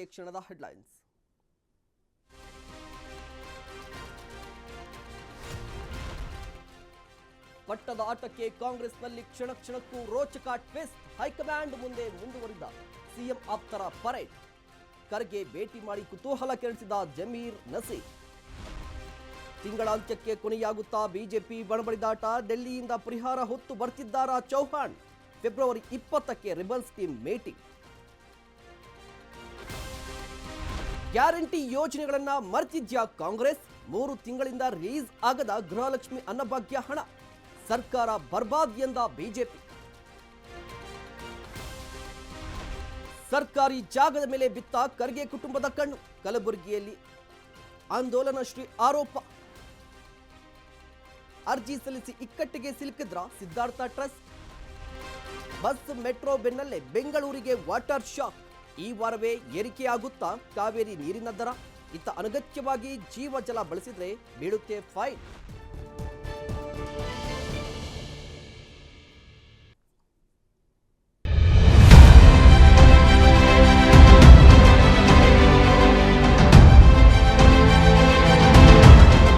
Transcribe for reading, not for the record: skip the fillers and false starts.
ಮೊದಲಿಗೆ ಕ್ಷಣದ ಹೆಡ್ಲೈನ್ಸ್. ಪಟ್ಟದ ಆಟಕ್ಕೆ ಕಾಂಗ್ರೆಸ್ನಲ್ಲಿ ಕ್ಷಣ ಕ್ಷಣಕ್ಕೂ ರೋಚಕ ಟ್ವಿಸ್ಟ್. ಹೈಕಮಾಂಡ್ ಮುಂದೆ ಮುಂದುವರಿದ ಸಿಎಂ ಆಪ್ತರ ಪರೇಡ್. ಖರ್ಗೆ ಭೇಟಿ ಮಾಡಿ ಕುತೂಹಲ ಕೆರಳಿಸಿದ ಜಮೀರ್ ನಸೀರ್. ತಿಂಗಳಾಂತ್ಯಕ್ಕೆ ಕೊನೆಯಾಗುತ್ತಾ ಬಿಜೆಪಿ ಬಣಬಡಿದಾಟ. ಡೆಲ್ಲಿಯಿಂದ ಪರಿಹಾರ ಹೊತ್ತು ಬರ್ತಿದ್ದಾರಾ ಚೌಹಾಣ್? ಫೆಬ್ರವರಿ 20ಕ್ಕೆ ರಿಬಲ್ಸ್ ಟೀಮ್ ಮೀಟಿಂಗ್. ಗ್ಯಾರಂಟಿ ಯೋಜನೆಗಳನ್ನ ಮರ್ತಿದ್ಯಾ ಕಾಂಗ್ರೆಸ್? 3 ತಿಂಗಳಿಂದ ರಿಲೀಸ್ ಆಗದ ಗೃಹಲಕ್ಷ್ಮಿ ಅನ್ನಭಾಗ್ಯ ಹಣ. ಸರ್ಕಾರ ಬರ್ಬಾದ್ ಎಂದ ಬಿಜೆಪಿ. ಸರ್ಕಾರಿ ಜಾಗದ ಮೇಲೆ ಬಿತ್ತ ಖರ್ಗೆ ಕುಟುಂಬದ ಕಣ್ಣು. ಕಲಬುರಗಿಯಲ್ಲಿ ಆಂದೋಲನಶ್ರೀ ಆರೋಪ. ಅರ್ಜಿ ಸಲ್ಲಿಸಿ ಇಕ್ಕಟ್ಟಿಗೆ ಸಿಲುಕಿದ್ರ ಸಿದ್ಧಾರ್ಥ ಟ್ರಸ್ಟ್. ಬಸ್ ಮೆಟ್ರೋ ಬೆನ್ನಲ್ಲೇ ಬೆಂಗಳೂರಿಗೆ ವಾಟರ್ ಶಾಕ್. ಈ ವಾರವೇ ಏರಿಕೆಯಾಗುತ್ತಾ ಕಾವೇರಿ ನೀರಿನ ದರ. ಇತ್ತ ಅನಗತ್ಯವಾಗಿ ಜೀವಜಲ ಬಳಸಿದ್ರೆ ಬೀಳುತ್ತೆ ಫೈನ್.